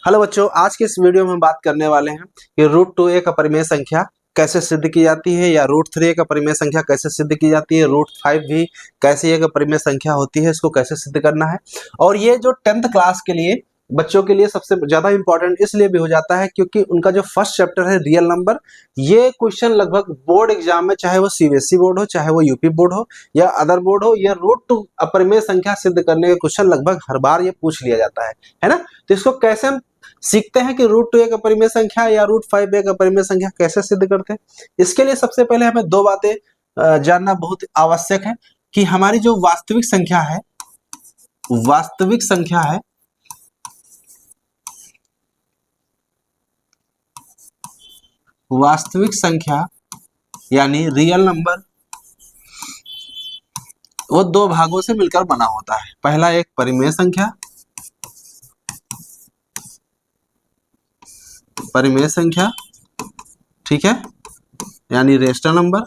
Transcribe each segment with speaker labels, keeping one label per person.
Speaker 1: Hello बच्चों, आज के इस वीडियो में हम बात करने वाले हैं कि रूट 2 एक अपरिमेय संख्या कैसे सिद्ध की जाती है, या रूट 3 एक अपरिमेय संख्या कैसे सिद्ध की जाती है, रूट 5 भी कैसे एक अपरिमेय संख्या होती है, इसको कैसे सिद्ध करना है। और ये जो 10th क्लास के लिए बच्चों के लिए सबसे ज्यादा इंपॉर्टेंट इसलिए भी हो जाता है क्योंकि उनका जो फर्स्ट चैप्टर है रियल नंबर, ये क्वेश्चन लगभग बोर्ड एग्जाम में, चाहे वो सीबीएसई बोर्ड हो, चाहे वो यूपी बोर्ड हो या अदर बोर्ड हो, या रूट 2 अपरिमेय संख्या सिद्ध करने का क्वेश्चन लगभग हर बार ये पूछ लिया जाता है ना। तो इसको कैसे हम सीखते हैं कि रूट 2 एक अपरिमेय संख्या या रूट 5 एक अपरिमेय संख्या कैसे सिद्ध करते हैं। इसके लिए सबसे पहले हमें दो बातें जानना बहुत आवश्यक है कि हमारी जो वास्तविक संख्या है, वास्तविक संख्या है, वास्तविक संख्या यानी रियल नंबर, वो दो भागों से मिलकर बना होता है। पहला एक परिमेय संख्या, परिमेय संख्या, ठीक है, यानी रेशनल नंबर,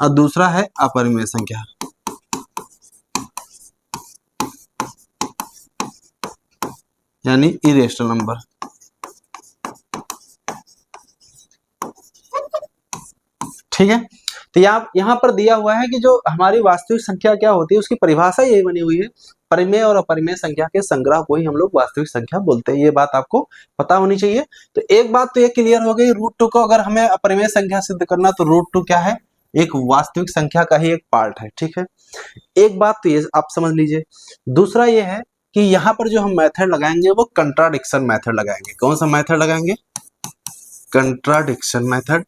Speaker 1: और दूसरा है अपरिमेय संख्या, यानी इरेशनल नंबर। ठीक है, तो यहाँ पर दिया हुआ है कि जो हमारी वास्तविक संख्या क्या होती है, उसकी परिभाषा यही बनी हुई है, परिमेय और अपरिमेय संख्या के संग्रह को ही हम लोग वास्तविक संख्या बोलते हैं। ये बात आपको पता होनी चाहिए। तो एक बात तो ये क्लियर हो गई, रूट 2 को अगर हमें अपरिमेय संख्या सिद्ध करना तो रूट 2 क्या है, एक वास्तविक संख्या का ही एक पार्ट है। ठीक है, एक बात तो ये आप समझ लीजिए। दूसरा ये है कि यहाँ पर जो हम मेथड लगाएंगे वो कंट्राडिक्शन मेथड लगाएंगे। कौन सा मेथड लगाएंगे? Contradiction method.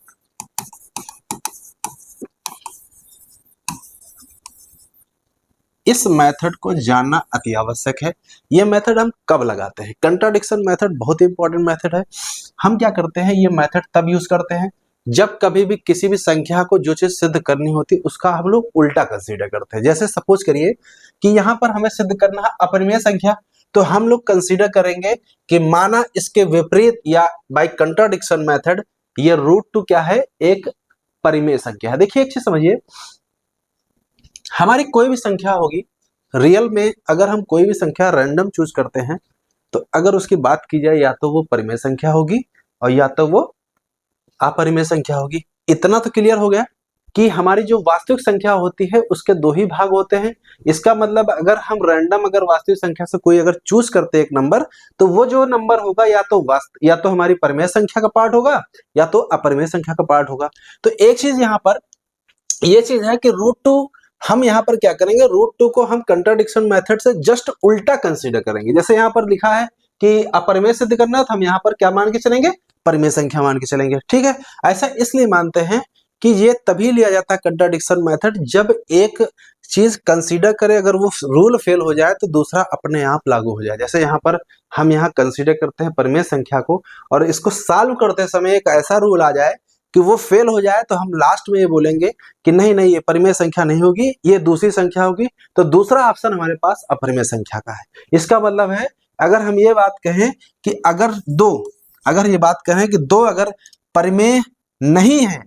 Speaker 1: इस मेथड को जानना अति आवश्यक है। ये मेथड हम कब लगाते हैं? कंट्राडिक्शन मेथड बहुत इंपॉर्टेंट मेथड है। हम क्या करते हैं, ये मेथड तब यूज करते हैं जब कभी भी किसी भी संख्या को जो चीज सिद्ध करनी होती है उसका हम लोग उल्टा कंसीडर करते हैं। जैसे सपोज करिए कि यहाँ पर हमें सिद्ध करना है अपरिमेय संख्या, तो हम लोग कंसीडर करेंगे कि माना इसके विपरीत या बाय कंट्राडिक्शन मेथड ये रूट 2 क्या है, एक परिमेय संख्या है। देखिए एक चीज समझिए, हमारी कोई भी संख्या होगी रियल में, अगर हम कोई भी संख्या रैंडम चूज करते हैं तो अगर उसकी बात की जाए या तो वो परिमेय संख्या होगी और या तो वो अपरिमेय संख्या होगी। इतना तो क्लियर हो गया कि हमारी जो वास्तविक संख्या होती है उसके दो ही भाग होते हैं। इसका मतलब अगर हम रैंडम अगर वास्तविक संख्या से कोई अगर चूज करते हैं एक नंबर, तो वो जो नंबर होगा या तो हमारी परिमेय संख्या का पार्ट होगा या तो अपरिमेय संख्या का पार्ट होगा। तो एक चीज यहाँ पर ये चीज है कि रूट 2 हम यहाँ पर क्या करेंगे, रूट 2 को हम कंट्राडिक्शन मेथड से जस्ट उल्टा कंसीडर करेंगे। जैसे यहाँ पर लिखा है कि अपरिमेय सिद्ध करना है तो हम यहाँ पर क्या मान के चलेंगे, परिमेय संख्या मान के चलेंगे। ठीक है, ऐसा इसलिए मानते हैं कि ये तभी लिया जाता है कंट्राडिक्शन मेथड जब एक चीज कंसीडर करे, अगर वो रूल फेल हो जाए तो दूसरा अपने आप लागू हो जाए। जैसे यहाँ पर हम यहाँ कंसीडर करते हैं परिमेय संख्या को और इसको सॉल्व करते समय एक ऐसा रूल आ जाए कि वो फेल हो जाए, तो हम लास्ट में ये बोलेंगे कि नहीं नहीं ये परिमेय संख्या नहीं होगी, ये दूसरी संख्या होगी। तो दूसरा ऑप्शन हमारे पास अपरिमेय संख्या का है। इसका मतलब है अगर हम ये बात कहें कि अगर ये बात कहें कि दो अगर परिमेय नहीं है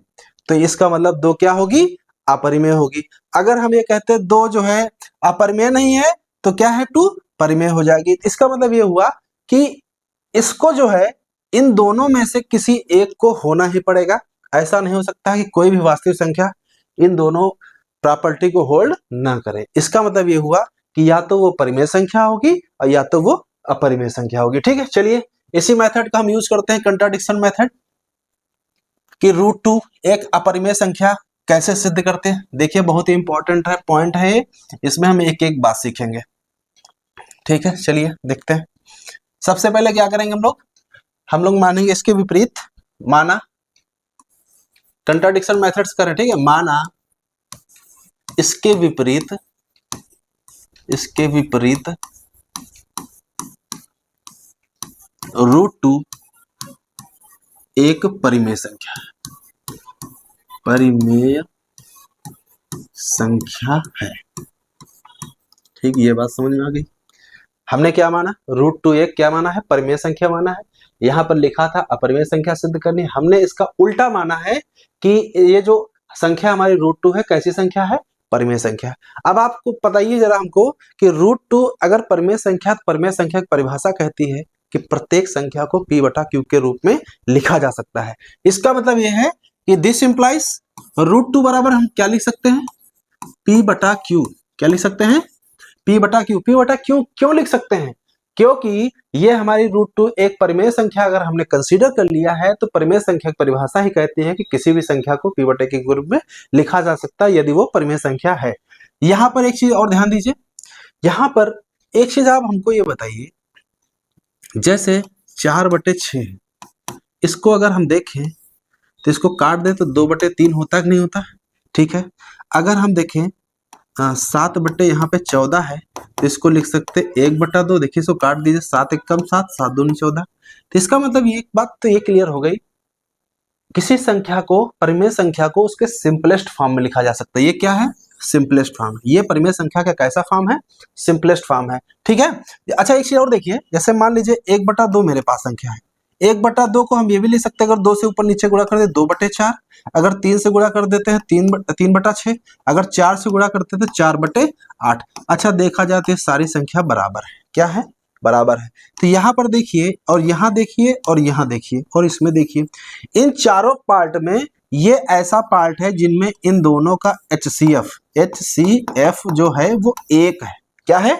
Speaker 1: तो इसका मतलब दो क्या होगी, अपरिमेय होगी। अगर हम ये कहते हैं दो जो है अपरिमेय नहीं है तो क्या है, 2 परिमेय हो जाएगी। इसका मतलब ये हुआ कि इसको जो है इन दोनों में से किसी एक को होना ही पड़ेगा। ऐसा नहीं हो सकता कि कोई भी वास्तविक संख्या इन दोनों प्रॉपर्टी को होल्ड ना करे। इसका मतलब ये हुआ कि या तो वो परिमेय संख्या होगी और या तो वो अपरिमेय संख्या होगी। ठीक है, चलिए इसी मेथड का हम यूज करते हैं, कंट्राडिक्शन मेथड, कि रूट 2 एक अपरिमेय संख्या कैसे सिद्ध करते हैं। देखिए बहुत ही इंपॉर्टेंट है पॉइंट है ये, इसमें हम एक एक बात सीखेंगे। ठीक है, चलिए देखते हैं। सबसे पहले क्या करेंगे हम लोग मानेंगे इसके विपरीत। माना कंट्राडिक्शन मेथड्स करें, ठीक है, माना इसके विपरीत रूट 2 एक परिमेय संख्या है। ठीक, ये बात समझ में आ गई। हमने क्या माना, रूट 2 एक क्या माना है, परिमेय संख्या माना है। यहाँ पर लिखा था अपरिमेय संख्या सिद्ध करनी, हमने इसका उल्टा माना है कि ये जो संख्या हमारी रूट 2 है कैसी संख्या है, परिमेय संख्या। अब आपको बताइए जरा हमको कि √2 अगर परिमेय संख्या, तो परिमेय संख्या की परिभाषा कहती है कि प्रत्येक संख्या को p बटा q के रूप में लिखा जा सकता है। इसका मतलब यह है कि दिस इंप्लाइज √2 बराबर हम क्या लिख सकते हैं, p बटा q। क्या लिख सकते हैं, p बटा q। p बटा q क्यों लिख सकते हैं, क्योंकि ये हमारी √2 एक परिमेय संख्या अगर हमने कंसीडर कर लिया है, तो परिमेय संख्या की परिभाषा ही कहती है कि किसी भी संख्या को p बटे q के रूप में लिखा जा सकता है यदि वो परिमेय संख्या है। यहाँ पर एक चीज और ध्यान दीजिए, यहाँ पर एक चीज आप हमको ये बताइए, जैसे 4/6 इसको अगर हम देखें तो इसको काट दें तो 2/3 होता कि नहीं होता, ठीक है। अगर हम देखें 7 यहाँ पे 14 है, तो इसको लिख सकते 1/2। देखिए इसको काट दीजिए, 7 1 कम 7, 7 दूनी 14। तो इसका मतलब ये एक बात तो ये क्लियर हो गई, किसी संख्या को, परिमेय संख्या को उसके सिंपलेस्ट फॉर्म में लिखा जा सकता है। ये क्या है, सिंपलेस्ट फॉर्म। ये परिमेय संख्या का कैसा फॉर्म है, सिंपलेस्ट फॉर्म है, ठीक है। अच्छा एक चीज और देखिए, जैसे मान लीजिए 1/2 मेरे पास संख्या है, 1/2 को हम ये भी लिख सकते हैं, अगर 2 से ऊपर नीचे गुणा कर दे 2/4, अगर 3 से गुणा कर देते हैं 3/6, अगर 4 से गुणा करते हैं तो 4/8। अच्छा देखा जाए तो ये सारी संख्या बराबर है, क्या है, बराबर है। तो यहाँ पर देखिए, और यहाँ देखिए, और यहाँ देखिए, और इसमें देखिए, इन चारों पार्ट में ये ऐसा पार्ट है जिनमें इन दोनों का HCF जो है वो 1 है, क्या है,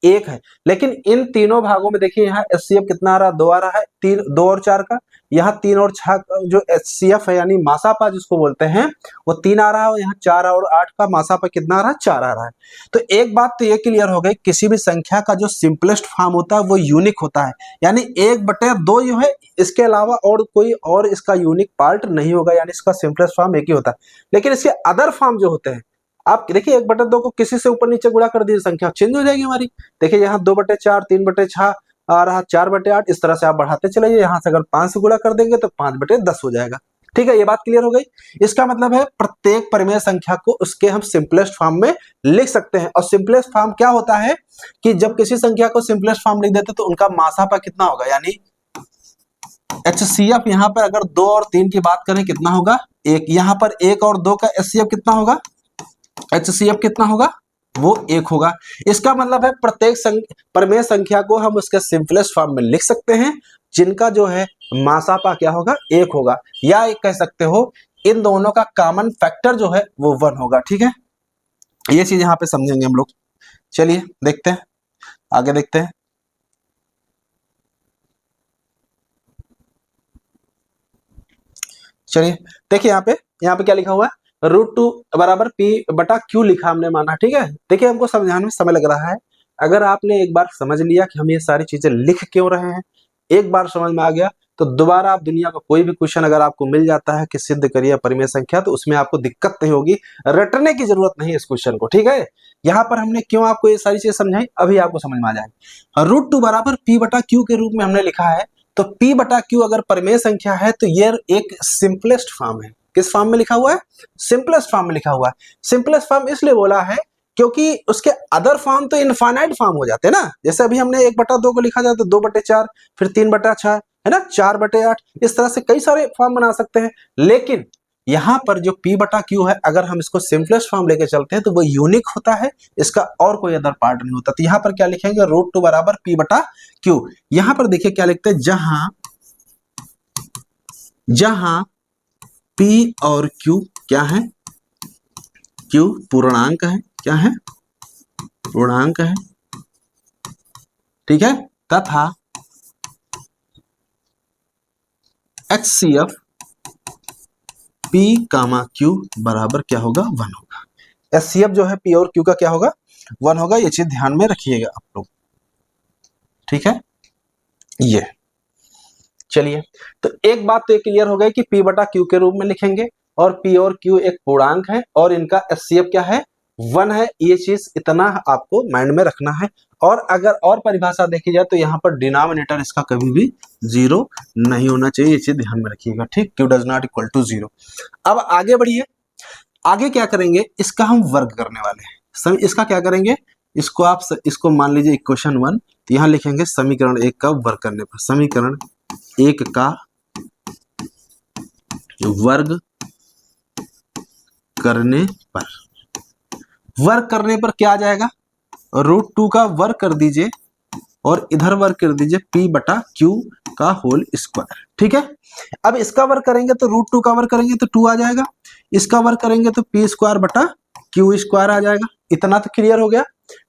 Speaker 1: 1 है। लेकिन इन तीनों भागों में देखिए यहाँ HCF कितना आ रहा है, 2 आ रहा है, 3, 2 और 4 का। यहाँ 3 और 6 जो HCF है यानी मासापा जिसको बोलते हैं, वो 3 आ रहा है, और यहाँ 4 और 8 का मासापा कितना आ रहा है, 4 आ रहा है। तो एक बात तो ये क्लियर हो गई, किसी भी संख्या का जो सिंपलेस्ट फॉर्म होता है वो यूनिक होता है, यानी 1/2 जो है, इसके अलावा और कोई और इसका यूनिक पार्ट नहीं होगा, यानी इसका सिंपलेस्ट फॉर्म एक ही होता है। लेकिन इसके अदर फॉर्म जो होते हैं, आप देखिए 1/2 को किसी से ऊपर नीचे गुणा कर दीजिए, संख्या चेंज हो जाएगी हमारी। देखिए यहाँ 2/4, 3/6 आ रहा, 4/8, इस तरह से आप बढ़ाते चले जाइए। यहाँ से अगर 5 से गुणा कर देंगे तो 5/10 हो जाएगा, ठीक है। ये बात क्लियर हो गई। इसका मतलब है प्रत्येक परिमेय संख्या को उसके हम सिंपलेस्ट फॉर्म में लिख सकते हैं। और सिंपलेस्ट फॉर्म क्या होता है कि जब किसी संख्या को सिंपलेस्ट फॉर्म लिख देते तो उनका मासापा कितना होगा, यानी HCF यहाँ पर अगर 2 और 3 की बात करें कितना होगा, 1। यहाँ पर 1 और 2 का HCF कितना होगा, HCF कितना होगा, वो 1 होगा। इसका मतलब है प्रत्येक परिमेय संख्या को हम उसके सिंपलेस्ट फॉर्म में लिख सकते हैं, जिनका जो है मासापा क्या होगा, 1 होगा। या एक कह सकते हो इन दोनों का कॉमन फैक्टर जो है वो 1 होगा, ठीक है। ये चीज यहाँ पे समझेंगे हम लोग। चलिए देखते हैं, आगे देखते हैं। चलिए देखिए यहाँ पे क्या लिखा हुआ है, √2 बराबर p/q लिखा हमने माना, ठीक है। देखिए हमको समझाने में समय लग रहा है। अगर आपने एक बार समझ लिया कि हम ये सारी चीजें लिख क्यों रहे हैं, एक बार समझ में आ गया, तो दोबारा आप दुनिया का कोई भी क्वेश्चन अगर आपको मिल जाता है कि सिद्ध करिए परिमेय संख्या, तो उसमें आपको दिक्कत नहीं होगी, रटने की जरूरत नहीं है इस क्वेश्चन को, ठीक है। यहाँ पर हमने क्यों आपको ये सारी चीजें समझाई, अभी आपको समझ में आ जाएगी। √2 बराबर p/q के रूप में हमने लिखा है, तो p/q अगर परिमेय संख्या है तो ये एक सिंपलेस्ट फॉर्म है। किस फॉर्म में लिखा हुआ है, सिंपलेस्ट फॉर्म में लिखा हुआ है। सिंपलेस्ट फॉर्म इसलिए बोला है क्योंकि उसके अदर फॉर्म तो इनफाइनाइट फॉर्म हो जाते हैं ना। जैसे अभी हमने 1/2 को लिखा जाए तो 2/4, फिर 3/6 है ना, 4/8, इस तरह से कई सारे फॉर्म बना सकते हैं। लेकिन यहाँ पर जो p/q है, अगर हम इसको सिंपलेस्ट फॉर्म लेके चलते हैं तो वो यूनिक होता है, इसका और कोई अदर पार्ट नहीं होता। तो यहाँ पर क्या लिखेंगे, √2 बराबर p/q। यहाँ पर देखिए क्या लिखते हैं, जहां p और q क्या है, q पूर्णांक है, क्या है, पूर्णांक है, ठीक है, तथा HCF p, q बराबर क्या होगा, 1 होगा। HCF जो है p और q का क्या होगा, 1 होगा। ये चीज ध्यान में रखिएगा आप लोग, ठीक है। ये चलिए, तो एक बात तो ये क्लियर हो गई कि p/q के रूप में लिखेंगे, और p और q एक पूर्णांक है, और इनका HCF क्या है, 1 है। ये चीज इतना आपको माइंड में रखना है। और अगर और परिभाषा देखी जाए तो यहाँ पर डिनोमिनेटर इसका कभी भी 0 नहीं होना चाहिए, ये चीज ध्यान में रखिएगा, ठीक। q does not equal to 0। अब आगे बढ़िए, आगे क्या करेंगे, इसका हम वर्ग करने वाले हैं। इसका क्या करेंगे, इसको मान लीजिए इक्वेशन 1, तो यहाँ लिखेंगे समीकरण 1 का वर्ग करने पर, समीकरण 1 का वर्ग करने पर, वर्क करने पर क्या आ जाएगा, √2 का वर्क कर दीजिए और इधर वर्क कर दीजिए p/q का होल स्क्वायर। ठीक है, अब इसका वर्क करेंगे तो √2 का वर्क करेंगे तो 2 आ जाएगा, इसका वर्क करेंगे तो p²/q² आ जाएगा। इतना तो क्लियर हो गया।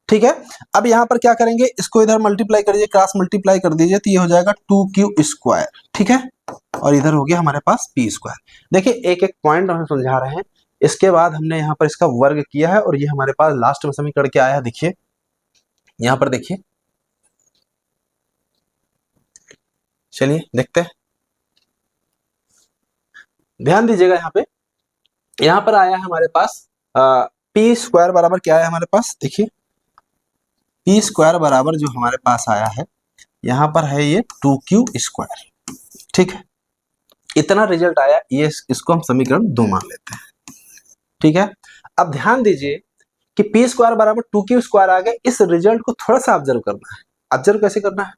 Speaker 1: ठीक है, अब यहाँ पर क्या करेंगे, इसको इधर मल्टीप्लाई करिए, क्रॉस मल्टीप्लाई कर दीजिए तो ये हो जाएगा 2q²। ठीक है, और इधर हो गया हमारे पास p²। देखिए एक एक पॉइंट हम समझा रहे हैं, इसके बाद हमने यहाँ पर इसका वर्ग किया है और ये हमारे पास लास्ट में समीकरण क्या आया, देखिए यहाँ पर देखिए, चलिए देखते हैं, ध्यान दीजिएगा यहाँ पर आया है हमारे पास p² बराबर क्या है हमारे पास, देखिए p² बराबर जो हमारे पास आया है यहाँ पर है ये 2q²। ठीक है, इतना रिजल्ट आया, ये इसको हम समीकरण 2 मान लेते हैं। ठीक है, अब ध्यान दीजिए कि p² बराबर 2q² आ गया। इस रिजल्ट को थोड़ा सा ऑब्जर्व करना है। ऑब्जर्व कैसे करना है,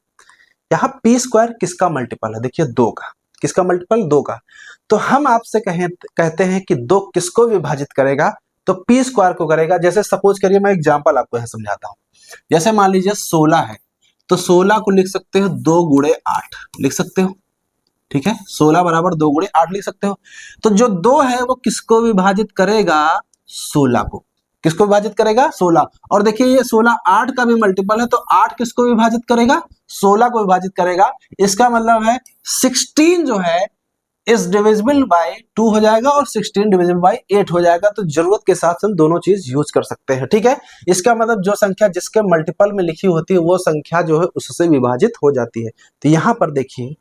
Speaker 1: यहाँ p² किसका मल्टीपल है, देखिए 2 का। किसका मल्टीपल, 2 का। तो हम आपसे कहते हैं कि 2 किसको विभाजित करेगा, तो p² को करेगा। जैसे सपोज करिए, मैं एग्जांपल आपको यहाँ समझाता हूँ। जैसे मान लीजिए 16 है, तो 16 को लिख सकते हो 2 × 8 लिख सकते हो। ठीक है, 16 बराबर 2 × 8 लिख सकते हो। तो जो 2 है वो किसको विभाजित करेगा, 16 को। किसको विभाजित करेगा, 16। और देखिए ये 16 8 का भी मल्टीपल है, तो 8 किसको विभाजित करेगा, 16 को विभाजित करेगा। इसका मतलब है 16 जो है इस डिविजिबल बाय 2 हो जाएगा और 16 डिविजिबल बाय 8 हो जाएगा। तो जरूरत के हिसाब से हम दोनों चीज यूज कर सकते हैं। ठीक है, इसका मतलब जो संख्या जिसके मल्टीपल में लिखी होती है वो संख्या जो है उससे विभाजित हो जाती है। तो यहाँ पर देखिए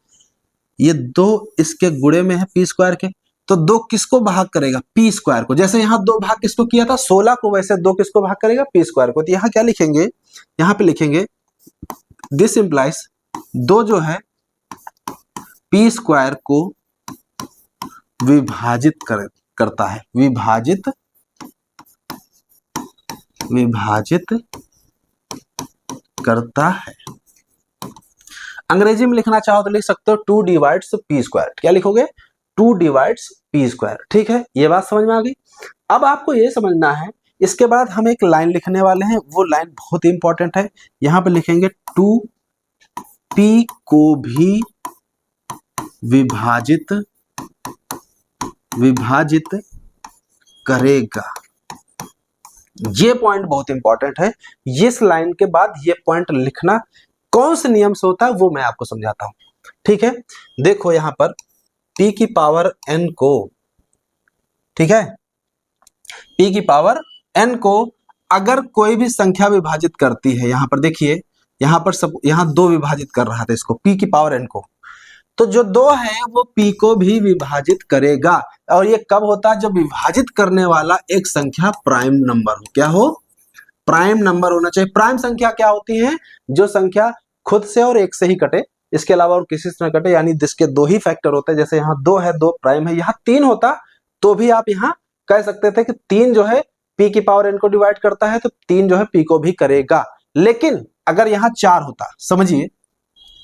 Speaker 1: ये 2 इसके गुणे में है p² के, तो 2 किसको भाग करेगा, p² को। जैसे यहाँ 2 भाग किसको किया था, 16 को, वैसे 2 किसको भाग करेगा, p² को। तो यहाँ क्या लिखेंगे, यहाँ पे लिखेंगे दिस इंप्लाइज 2 जो है p² को विभाजित करता है, विभाजित करता है। अंग्रेजी में लिखना चाहो तो लिख सकते हो 2 डिवाइड्स p²। क्या लिखोगे, 2 डिवाइड्स p²। ठीक है, ये बात समझ में आ गई। अब आपको ये समझना है, इसके बाद हम एक लाइन लिखने वाले हैं, वो लाइन बहुत इंपॉर्टेंट है। यहां पे लिखेंगे 2p को भी विभाजित करेगा। ये पॉइंट बहुत इंपॉर्टेंट है। इस लाइन के बाद ये पॉइंट लिखना कौन से नियम से होता है वो मैं आपको समझाता हूं। ठीक है, देखो यहां पर p⁴n को, ठीक है, p⁴n को अगर कोई भी संख्या विभाजित करती है, यहां पर देखिए, यहां पर सब, यहां 2 विभाजित कर रहा था इसको, p⁴n को, तो जो 2 है वो p को भी विभाजित करेगा। और ये कब होता है, जब विभाजित करने वाला एक संख्या प्राइम नंबर हो। क्या हो, प्राइम नंबर होना चाहिए। प्राइम संख्या क्या होती है, जो संख्या खुद से और 1 से ही कटे, इसके अलावा और किसी से न कटे, यानी जिसके 2 ही फैक्टर होते हैं। जैसे यहाँ 2 है, 2 प्राइम है, यहाँ 3 होता तो भी आप यहाँ कह सकते थे कि 3 जो है p⁴n को डिवाइड करता है, तो 3 जो है p को भी करेगा। लेकिन अगर यहाँ 4 होता, समझिए,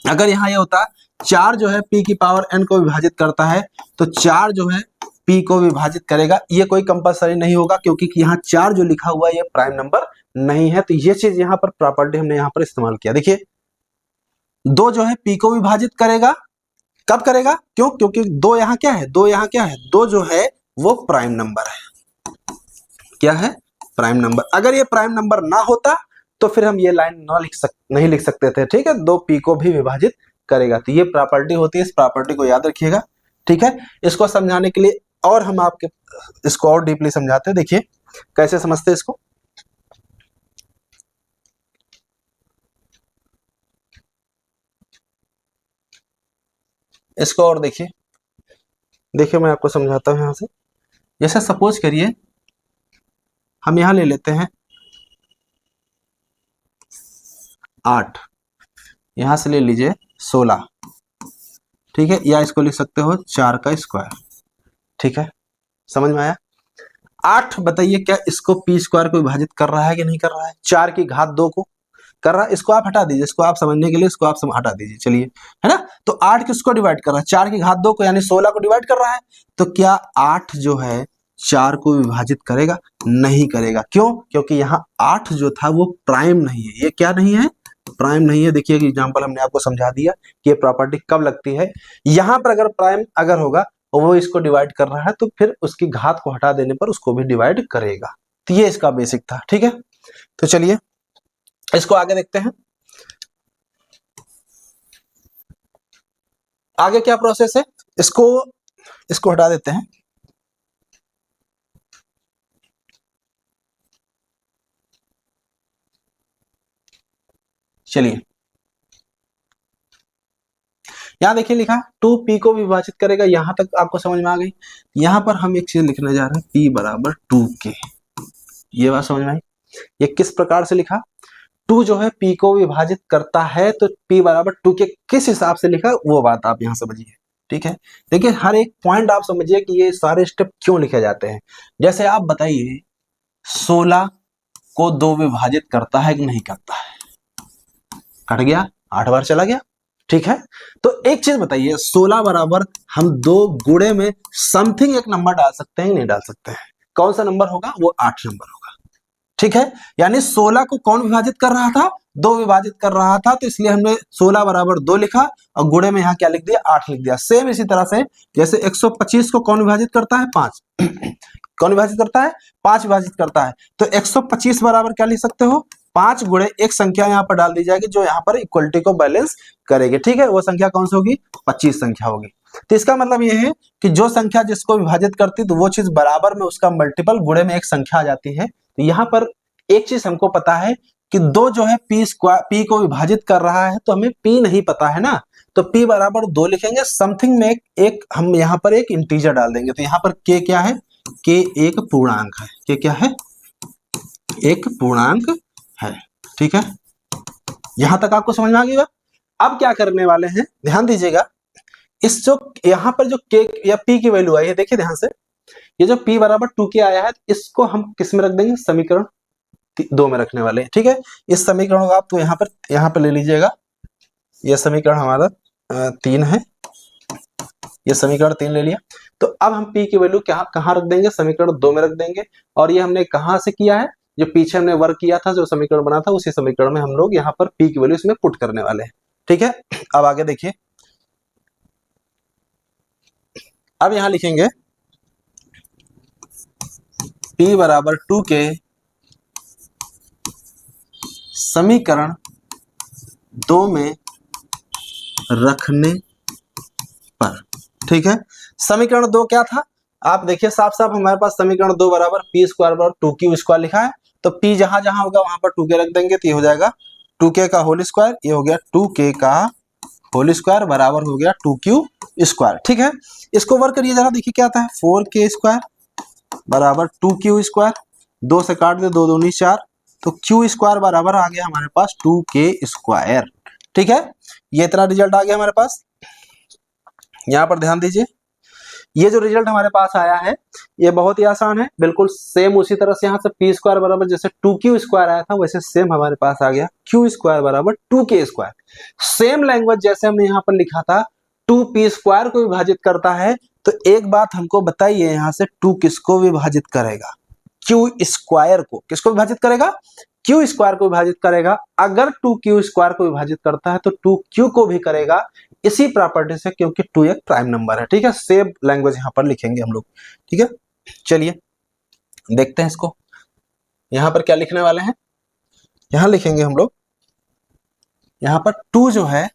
Speaker 1: अगर यहाँ ये होता 4 जो है p⁴n को विभाजित करता है, तो 4 जो है p को विभाजित करेगा। ये कोई कंपलसरी नहीं होगा, क्योंकि यहाँ 4 जो लिखा हुआ है ये प्राइम नंबर नहीं है। तो ये चीज यहाँ पर प्रॉपर्टी हमने यहाँ पर इस्तेमाल किया। देखिए 2 जो है p को विभाजित करेगा, कब करेगा, क्यों, क्योंकि 2 यहाँ क्या है, 2 यहाँ क्या है, 2 जो है वो प्राइम नंबर है। क्या है, प्राइम नंबर। अगर ये प्राइम नंबर ना होता तो फिर हम ये लाइन नहीं लिख सकते थे। ठीक है, 2 p को भी विभाजित करेगा। तो ये प्रॉपर्टी होती है, इस प्रॉपर्टी को याद रखिएगा। ठीक है, इसको समझाने के लिए और हम आपके इसको और डीपली समझाते हैं। देखिए कैसे समझते हैं इसको। इसको और देखिए, मैं आपको समझाता हूं। यहां से जैसे सपोज करिए हम यहां ले लेते हैं 8, यहां से ले लीजिए 16। ठीक है, या इसको लिख सकते हो 4 का स्क्वायर। ठीक है, समझ में आया। 8 बताइए क्या इसको p² को विभाजित कर रहा है कि नहीं कर रहा है, 4 की घात 2 को कर रहा है। इसको आप हटा दीजिए, इसको आप समझने के लिए इसको आप हटा दीजिए, चलिए, है ना। तो 8 किसको डिवाइड कर रहा है, 4 की घात 2 को, यानी 16 को डिवाइड कर रहा है। तो क्या 8 जो है 4 को विभाजित करेगा? नहीं करेगा। क्यों? क्योंकि यहाँ 8 जो था वो प्राइम नहीं है। ये क्या नहीं है? प्राइम नहीं है। देखिए एग्जांपल हमने आपको समझा दिया कि ये प्रॉपर्टी कब लगती है। यहाँ पर अगर प्राइम अगर होगा और वो इसको डिवाइड कर रहा है तो फिर उसकी घात को हटा देने पर उसको भी डिवाइड करेगा। तो ये इसका बेसिक था। ठीक है, तो चलिए इसको आगे देखते हैं। आगे क्या प्रोसेस है, इसको हटा देते हैं। चलिए यहां देखिए लिखा 2p को विभाजित करेगा। यहां तक आपको समझ में आ गई। यहां पर हम एक चीज लिखने जा रहे हैं, p बराबर 2k। ये बात समझ में आई? ये किस प्रकार से लिखा? 2 जो है p को विभाजित करता है तो p बराबर 2k किस हिसाब से लिखा वो बात आप यहां समझिए। ठीक है, देखिए हर एक पॉइंट आप समझिए कि ये सारे स्टेप क्यों लिखे जाते हैं। जैसे आप बताइए 16 को 2 विभाजित करता है कि नहीं करता है? कट गया, 8 बार चला गया। ठीक है, तो एक चीज बताइए 16 बराबर हम 2 गुणे में समथिंग एक नंबर डाल सकते हैं नहीं डाल सकते हैं? कौन सा नंबर होगा? वो 8 नंबर होगा। ठीक है, यानी 16 को कौन विभाजित कर रहा था? 2 विभाजित कर रहा था, तो इसलिए हमने 16 बराबर 2 लिखा और गुणे में यहाँ क्या लिख दिया? 8 लिख दिया। सेम इसी तरह से जैसे 125 को कौन विभाजित करता है? 5 कौन विभाजित करता है? 5 विभाजित करता है। तो 125 बराबर क्या लिख सकते हो? 5 गुणे एक संख्या यहाँ पर डाल दी जाएगी जो यहाँ पर इक्वलिटी को बैलेंस करेगी। ठीक है, वो संख्या कौन सी होगी? 25 संख्या होगी। तो इसका मतलब ये है कि जो संख्या जिसको विभाजित करती तो वो चीज बराबर में उसका मल्टीपल गुणे में एक संख्या आ जाती है। तो यहाँ पर एक चीज हमको पता है कि 2 जो है p को विभाजित कर रहा है, तो हमें p नहीं पता है ना, तो p बराबर 2 लिखेंगे। समथिंग में एक हम यहाँ पर एक इंटीजर डाल देंगे। तो यहाँ पर k क्या है? k एक पूर्णांक है। k क्या है? एक पूर्णांक है। ठीक है, यहां तक आपको समझ में आ गई बात। अब क्या करने वाले हैं, ध्यान दीजिएगा। इस जो यहाँ पर जो k या p की वैल्यू आई है, देखिए ध्यान से, ये जो p बराबर 2k आया है, इसको हम किस में रख देंगे? समीकरण 2 में रखने वाले हैं। ठीक है, इस समीकरण को आप तो यहाँ पर ले लीजिएगा। यह समीकरण हमारा 3 है। ये समीकरण 3 ले लिया। तो अब हम p की वैल्यू कहाँ रख देंगे? समीकरण 2 में रख देंगे। और ये हमने कहाँ से किया है? जो पीछे हमने वर्क किया था, जो समीकरण बना था, उसी समीकरण में हम लोग यहाँ पर p की वैल्यू इसमें पुट करने वाले हैं। ठीक है, अब आगे देखिए। अब यहां लिखेंगे p बराबर 2k समीकरण 2 में रखने पर। ठीक है, समीकरण 2 क्या था? आप देखिए साफ साफ हमारे पास समीकरण 2 बराबर p स्क्वायर बराबर 2q स्क्वायर लिखा है। तो p जहां जहां होगा वहां पर 2k रख देंगे, तो ये हो जाएगा 2k का होल स्क्वायर। ये हो गया 2k का होल स्क्वायर बराबर हो गया 2q स्क्वायर। ठीक है, इसको वर्क करिए जरा, देखिए क्या आता है? 4k स्क्वायर बराबर 2q स्क्वायर। 2 से काट दे, 2 दूनी 4, तो q स्क्वायर बराबर आ गया हमारे पास 2k स्क्वायर। ठीक है, ये इतना रिजल्ट आ गया हमारे पास। यहां पर ध्यान दीजिए, ये जो रिजल्ट हमारे पास आया है ये बहुत ही आसान है। बिल्कुल सेम उसी तरह से यहाँ से p स्क्वायर बराबर जैसे 2q स्क्वायर आया था, वैसे सेम हमारे पास आ गया q स्क्वायर बराबर 2k स्क्वायर। सेम लैंग्वेज जैसे हमने यहाँ पर लिखा था 2p स्क्वायर को विभाजित करता है, तो एक बात हमको बताइए यहाँ से 2 किसको विभाजित करेगा? q स्क्वायर को। किसको विभाजित करेगा? q स्क्वायर को विभाजित करेगा। अगर 2q स्क्वायर को विभाजित करता है तो 2q को भी करेगा, इसी प्रॉपर्टी से, क्योंकि 2 एक प्राइम नंबर है। ठीक है, सेम लैंग्वेज यहां पर लिखेंगे हम लोग। ठीक है, चलिए देखते हैं इसको। यहां पर क्या लिखने वाले हैं? यहां लिखेंगे हम लोग, यहां पर 2 जो है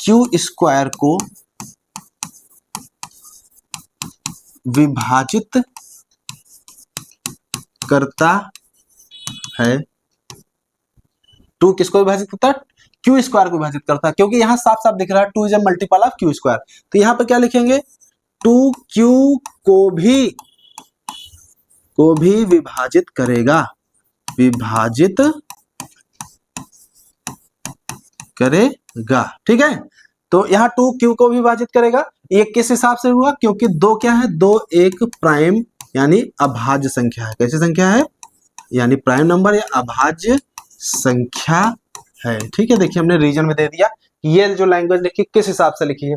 Speaker 1: q स्क्वायर को विभाजित करता है। 2 किसको विभाजित करता है? q स्क्वायर को विभाजित करता है, क्योंकि यहां साफ साफ दिख रहा है 2 is a multiple of q square. तो यहां पर क्या लिखेंगे? 2q को भी विभाजित करेगा, विभाजित करेगा। ठीक है, तो यहाँ 2q को भी विभाजित करेगा। ये किस हिसाब से हुआ? क्योंकि 2 क्या है? 2 एक प्राइम यानी अभाज्य संख्या है। कैसी संख्या है? यानी प्राइम नंबर या अभाज्य संख्या है। ठीक है, देखिए हमने रीजन में दे दिया ये जो लैंग्वेज लिखी किस हिसाब से लिखी है।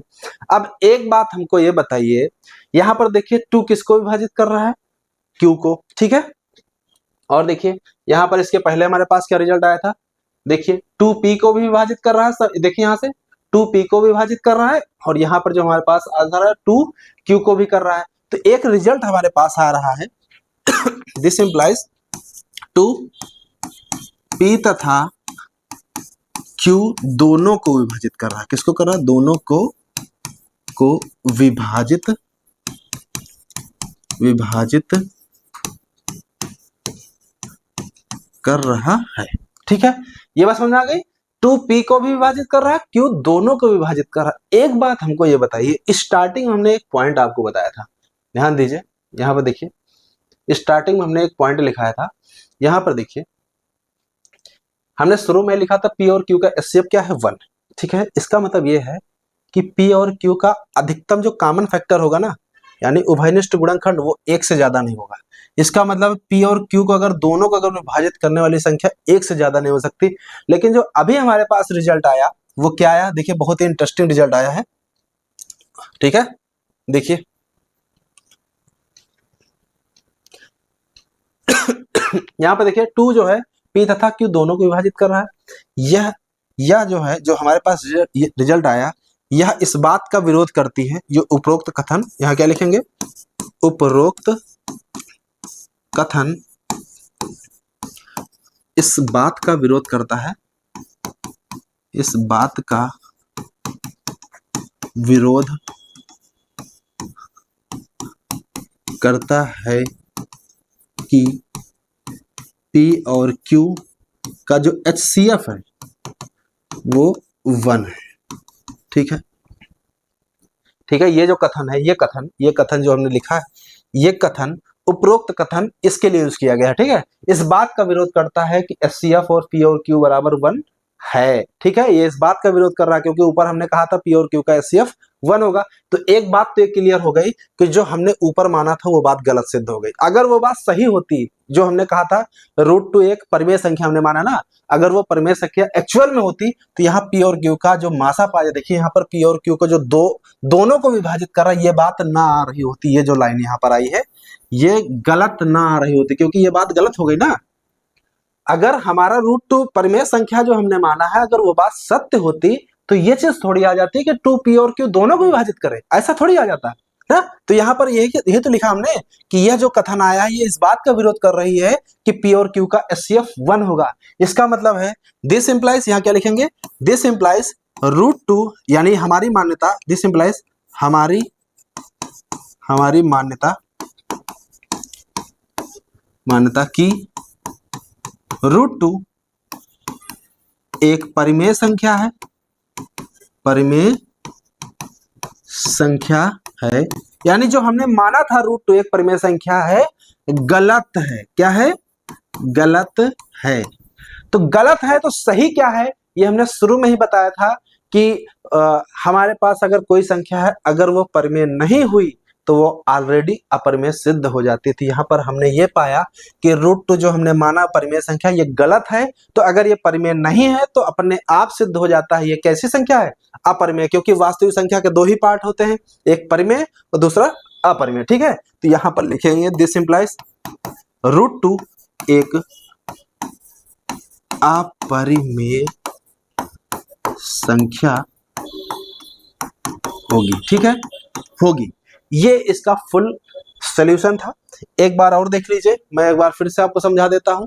Speaker 1: अब एक बात हमको ये बताइए, यहां पर देखिए 2 किसको विभाजित कर रहा है, Q को, ठीक है। और देखिए यहां पर इसके पहले हमारे पास क्या रिजल्ट आया था, देखिए 2P को भी विभाजित कर रहा है, देखिए यहां से 2P को विभाजित कर रहा है, और यहां पर जो हमारे पास आंसर है 2Q को भी कर रहा है। तो एक रिजल्ट हमारे पास आ रहा है दिस इंप्लाइज 2P तथा Q दोनों को विभाजित कर रहा है। किसको कर रहा है, दोनों को विभाजित कर रहा है, ठीक है। ये बात समझ आ गई, 2P को भी विभाजित कर रहा है, Q दोनों को विभाजित कर रहा है। एक बात हमको ये बताइए, स्टार्टिंग में हमने एक पॉइंट आपको बताया था, ध्यान दीजिए, यहां पर देखिए स्टार्टिंग में हमने एक पॉइंट लिखाया था, यहां पर देखिए हमने शुरू में लिखा था P और Q का एचसीएफ क्या है 1, ठीक है। इसका मतलब ये है कि P और Q का अधिकतम जो कॉमन फैक्टर होगा ना, यानी उभयनिष्ठ गुणनखंड, वो 1 से ज्यादा नहीं होगा। इसका मतलब P और Q को अगर दोनों को अगर विभाजित करने वाली संख्या 1 से ज्यादा नहीं हो सकती। लेकिन जो अभी हमारे पास रिजल्ट आया वो क्या आया, देखिए बहुत ही इंटरेस्टिंग रिजल्ट आया है, ठीक है। देखिए यहाँ पे देखिए 2 जो है P तथा Q दोनों को विभाजित कर रहा है। यह जो है, जो हमारे पास रिजल्ट आया, यह इस बात का विरोध करती है, जो उपरोक्त कथन, यहाँ क्या लिखेंगे, उपरोक्त कथन इस बात का विरोध करता है, इस बात का विरोध करता है कि P और Q का जो HCF है वो 1 है, ठीक है, ठीक है। ये जो कथन है, ये कथन जो हमने लिखा है, ये कथन, उपरोक्त कथन इसके लिए यूज किया गया है, ठीक है। इस बात का विरोध करता है कि HCF और P और Q बराबर 1 है, ठीक है। ये इस बात का विरोध कर रहा है क्योंकि ऊपर हमने कहा था P और Q का HCF 1 होगा। तो एक बात तो ये क्लियर हो गई कि जो हमने ऊपर माना था वो बात गलत सिद्ध हो गई। अगर वो बात सही होती, जो हमने कहा था √2 एक परिमेय संख्या हमने माना ना, अगर वो परिमेय संख्या एक्चुअल में होती तो यहाँ P और Q का जो मासा पाया, देखिए यहाँ पर P और Q को जो दोनों को विभाजित कर रहा है, ये बात ना आ रही होती। ये जो लाइन यहाँ पर आई है ये गलत ना आ रही होती, क्योंकि ये बात गलत हो गई ना। अगर हमारा √2 परिमेय संख्या जो हमने माना है, अगर वो बात सत्य होती तो ये चीज थोड़ी आ जाती कि 2P और Q दोनों को विभाजित करे, ऐसा थोड़ी आ जाता है। तो यहाँ पर यही तो लिखा हमने कि यह जो कथन आया है ये इस बात का विरोध कर रही है कि P और Q का HCF 1 होगा। इसका मतलब है दिस इंप्लाइज, यहाँ क्या लिखेंगे, दिस इंप्लाइज √2, यानी हमारी मान्यता, दिस इंप्लाइज हमारी मान्यता की √2 एक परिमेय संख्या है, यानी जो हमने माना था √2 एक परिमेय संख्या है, गलत है। क्या है, गलत है। तो गलत है तो सही क्या है, ये हमने शुरू में ही बताया था कि हमारे पास अगर कोई संख्या है, अगर वो परिमेय नहीं हुई तो वो ऑलरेडी अपरिमेय सिद्ध हो जाती थी। यहाँ पर हमने ये पाया कि √2 जो हमने माना परिमेय संख्या, ये गलत है। तो अगर ये परिमेय नहीं है तो अपने आप सिद्ध हो जाता है ये कैसी संख्या है, अपरिमेय, क्योंकि वास्तविक संख्या के 2 ही पार्ट होते हैं, एक परिमेय और दूसरा अपरिमेय, ठीक है। तो यहाँ पर लिखेंगे दिस इंप्लाइज √2 एक अपरिमेय संख्या होगी, ठीक है, होगी। ये इसका फुल सॉल्यूशन था। एक बार और देख लीजिए, मैं एक बार फिर से आपको समझा देता हूं।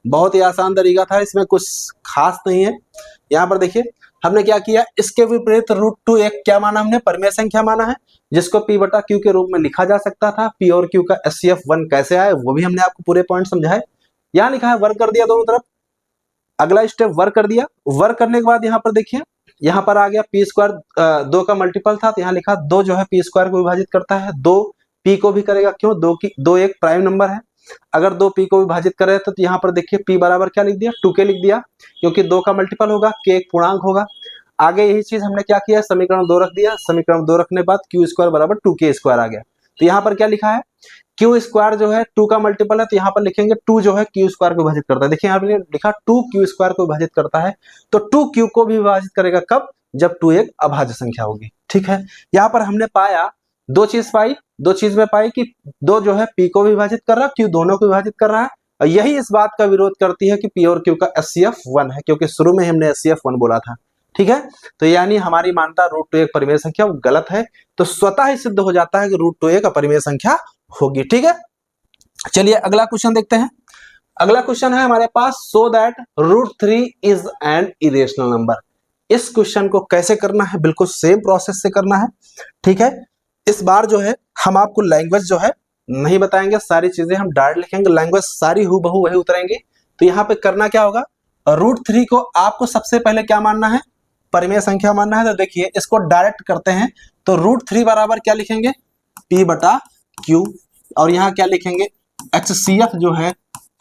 Speaker 1: बहुत ही आसान तरीका था, इसमें कुछ खास नहीं है। यहाँ पर देखिए हमने क्या किया, इसके विपरीत √2 एक क्या माना हमने, परिमेय संख्या माना है, जिसको P बटा Q के रूप में लिखा जा सकता था। P और Q का HCF 1 कैसे आया वो भी हमने आपको पूरे पॉइंट समझाए। यहाँ लिखा है वर्क कर दिया दोनों तरफ। अगला स्टेप वर्क कर दिया, वर्क करने के बाद यहाँ पर देखिए, यहाँ पर आ गया P² 2 का मल्टीपल था, तो यहाँ लिखा 2 जो है P² को विभाजित करता है, 2 P को भी करेगा। क्यों, 2 एक प्राइम नंबर है, अगर 2 P को विभाजित करे तो यहाँ पर देखिए P बराबर क्या लिख दिया, 2K लिख दिया, क्योंकि 2 का मल्टीपल होगा, K एक पूर्णांक होगा। आगे यही चीज हमने क्या किया, समीकरण 2 रख दिया, समीकरण 2 रखने बाद Q² बराबर 2K² आ गया। तो यहाँ पर क्या लिखा है, Q² जो है 2 का मल्टीपल है, तो यहाँ पर लिखेंगे 2 जो है Q² को विभाजित करता है। देखिए यहाँ पर लिखा 2 Q² को विभाजित करता है, तो 2 Q को भी विभाजित करेगा कब, जब 2 एक अभाज्य संख्या होगी। ठीक है, यहाँ पर हमने पाया दो चीज में पाई कि 2 जो है p को विभाजित कर रहा है, q दोनों को विभाजित कर रहा है, और यही इस बात का विरोध करती है कि p और q का HCF 1 है, क्योंकि शुरू में हमने HCF 1 बोला था। ठीक है, तो यानी हमारी मान्यता √2 एक परिमेय संख्या वो गलत है, तो स्वतः ही सिद्ध हो जाता है कि √2 एक अपरिमेय संख्या होगी। ठीक है, चलिए अगला क्वेश्चन देखते हैं। अगला क्वेश्चन है हमारे पास, so that √3 is an irrational number. इस क्वेश्चन को कैसे करना है, बिल्कुल सेम प्रोसेस से करना है। ठीक है, इस बार जो है हम आपको लैंग्वेज जो है नहीं बताएंगे, सारी चीजें हम डायरेक्ट लिखेंगे, लैंग्वेज सारी हूबहू वही उतरेंगी। तो यहाँ पे करना क्या होगा, √3 को आपको सबसे पहले क्या मानना है, परिमेय संख्या मानना है। तो देखिए इसको डायरेक्ट करते हैं, तो √3 बराबर क्या लिखेंगे, p बटा q, और यहाँ क्या लिखेंगे, HCF जो है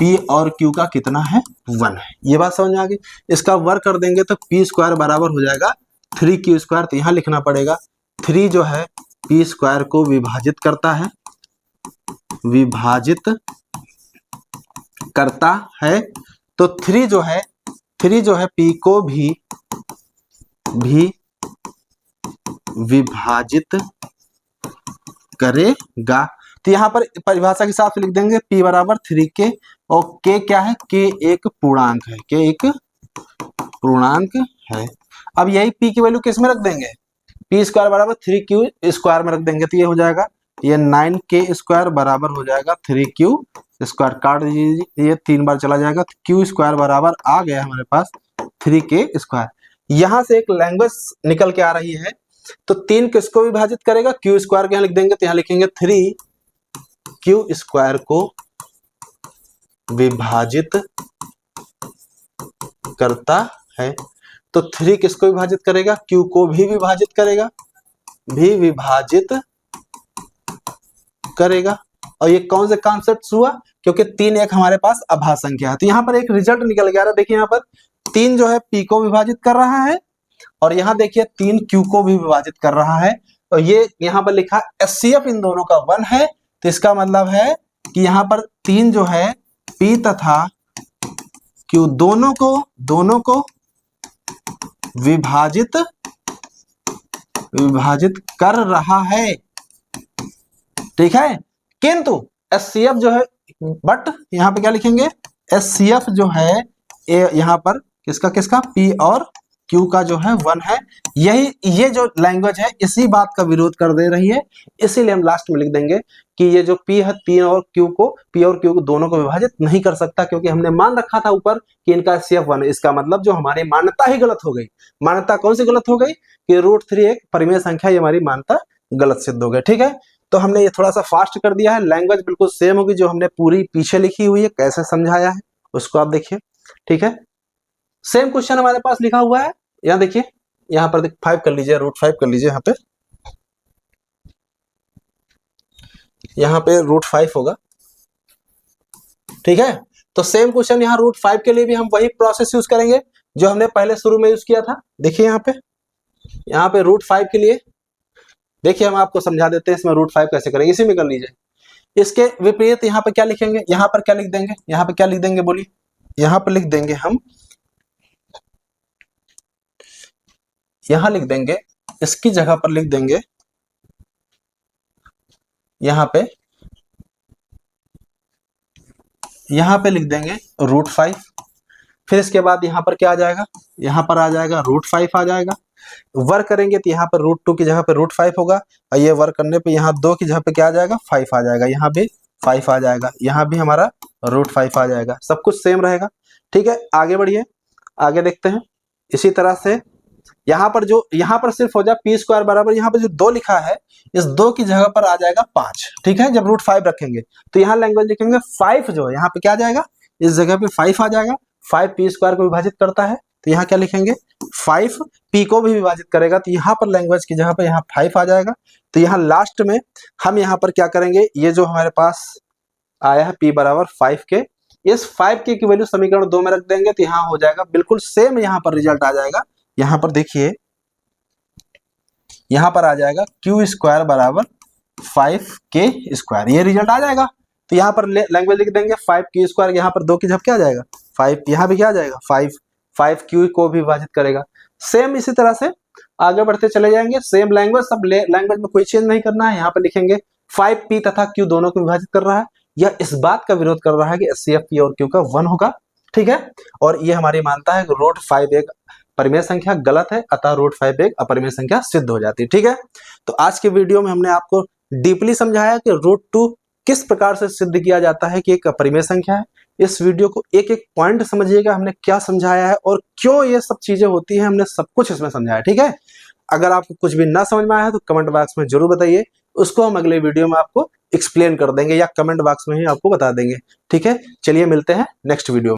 Speaker 1: p और q का कितना है, 1 है। ये बात समझ में आ गई। इसका वर्क कर देंगे तो p² बराबर हो जाएगा 3q²। तो यहाँ लिखना पड़ेगा 3 जो है p² को विभाजित करता है, तो 3 जो है p को भी विभाजित करेगा। तो यहाँ पर परिभाषा के हिसाब से लिख देंगे p बराबर 3k, और k क्या है, k एक पूर्णांक है। अब यही p की वैल्यू किस में रख देंगे, p² बराबर 3q² में रख देंगे, तो ये हो जाएगा, ये 9k² बराबर हो जाएगा 3q²। काट दीजिए, ये 3 बार चला जाएगा, तो q² बराबर आ गया हमारे पास 3k²। यहां से एक लैंग्वेज निकल के आ रही है, तो 3 किसको विभाजित करेगा, q² के यहाँ लिख देंगे, तो यहाँ लिखेंगे 3q² को विभाजित करता है। तो 3 किसको विभाजित करेगा, q को भी विभाजित करेगा। और ये कौन से कॉन्सेप्ट हुआ, क्योंकि 3 एक हमारे पास अभाज्य संख्या है। तो यहाँ पर एक रिजल्ट निकल गया, देखिए यहाँ पर 3 जो है p को विभाजित कर रहा है, और यहाँ देखिए 3 q को भी विभाजित कर रहा है, और ये यहाँ पर लिखा HCF इन दोनों का 1 है। तो इसका मतलब है कि यहाँ पर 3 जो है p तथा q दोनों को विभाजित कर रहा है। ठीक है, किंतु HCF जो है, बट यहाँ पे क्या लिखेंगे, HCF जो है यहाँ पर किसका p और q का जो है 1 है। ये जो लैंग्वेज है इसी बात का विरोध कर दे रही है, इसीलिए हम लास्ट में लिख देंगे कि ये जो p है p और q को दोनों को विभाजित नहीं कर सकता, क्योंकि हमने मान रखा था ऊपर कि इनका HCF 1 है। इसका मतलब जो हमारी मान्यता ही गलत हो गई। मान्यता कौन सी गलत हो गई, कि √3 एक परिमेय संख्या, ये हमारी मान्यता गलत सिद्ध हो गई। ठीक है, तो हमने ये थोड़ा सा फास्ट कर दिया है, लैंग्वेज बिल्कुल सेम होगी जो हमने पूरी पीछे लिखी हुई है, कैसे समझाया है उसको आप देखिए। ठीक है, सेम क्वेश्चन हमारे पास लिखा हुआ है, यहाँ देखिए, यहाँ पर 5 कर लीजिए, √5 कर लीजिए, यहाँ पे √5 होगा। ठीक है, तो सेम क्वेश्चन यहाँ √5 के लिए भी हम वही प्रोसेस यूज करेंगे जो हमने पहले शुरू में यूज किया था। देखिए यहाँ पे √5 के लिए देखिए हम आपको समझा देते हैं इसमें √5 कैसे करेंगे, इसी में कर लीजिए। इसके विपरीत यहाँ पे क्या लिखेंगे, यहाँ पर क्या लिख देंगे, यहाँ पे क्या लिख देंगे बोलिए, यहाँ पर लिख देंगे हम, यहाँ लिख देंगे, इसकी जगह पर लिख देंगे यहाँ पे लिख देंगे √5। फिर इसके बाद यहाँ पर क्या आ जाएगा, यहाँ पर आ जाएगा √5 आ जाएगा। वर्क करेंगे तो यहाँ पर √2 की जगह पे √5 होगा, और ये वर्क करने पे यहाँ 2 की जगह पे क्या आ जाएगा, 5 आ जाएगा, यहाँ भी 5 आ जाएगा, यहाँ भी हमारा √5 आ जाएगा, सब कुछ सेम रहेगा। ठीक है, आगे बढ़िए, आगे देखते हैं। इसी तरह से यहाँ पर सिर्फ हो जाए p² बराबर, यहाँ पर जो 2 लिखा है इस 2 की जगह पर आ जाएगा 5। ठीक है, जब √5 रखेंगे तो यहाँ लैंग्वेज लिखेंगे 5 जो है यहाँ पे क्या आ जाएगा, इस जगह पे 5 आ जाएगा। 5 p² को विभाजित करता है, तो यहाँ क्या लिखेंगे, 5 p को भी विभाजित करेगा, तो यहाँ पर लैंग्वेज की जगह पर यहाँ 5 आ जाएगा। तो यहाँ लास्ट में हम यहाँ पर क्या करेंगे, ये जो हमारे पास आया है p बराबर 5 के, इस 5k की वैल्यू समीकरण 2 में रख देंगे, तो यहाँ हो जाएगा बिल्कुल सेम, यहाँ पर रिजल्ट आ जाएगा। यहाँ पर देखिए, यहाँ पर आ जाएगा q² बराबर 5k², ये रिजल्ट आ जाएगा। तो यहाँ पर लैंग्वेज लिख देंगे 5q², यहाँ पर 2 की जगह क्या आ जाएगा 5, यहाँ भी क्या आ जाएगा 5 q को भी विभाजित करेगा। सेम इसी तरह से आगे बढ़ते चले जाएंगे, सेम लैंग्वेज, सब लैंग्वेज में कोई चेंज नहीं करना है। यहाँ पे लिखेंगे 5p तथा q दोनों को विभाजित कर रहा है, यह इस बात का विरोध कर रहा है कि HCF p और q का 1 होगा, ठीक है। और ये हमारी मानता है कि रूट 5 एक परिमेय संख्या गलत है, अतः रूट 5 एक अपरिमेय संख्या सिद्ध हो जाती है, ठीक है। तो आज के वीडियो में हमने आपको डीपली समझाया कि रूट 2 किस प्रकार से सिद्ध किया जाता है कि एक अपरिमेय संख्या है। इस वीडियो को एक एक पॉइंट समझिएगा, हमने क्या समझाया है और क्यों ये सब चीजें होती हैं, हमने सब कुछ इसमें समझाया, ठीक है। अगर आपको कुछ भी ना समझ में आया है तो कमेंट बॉक्स में जरूर बताइए, उसको हम अगले वीडियो में आपको एक्सप्लेन कर देंगे या कमेंट बॉक्स में ही आपको बता देंगे, ठीक है। चलिए मिलते हैं नेक्स्ट वीडियो में।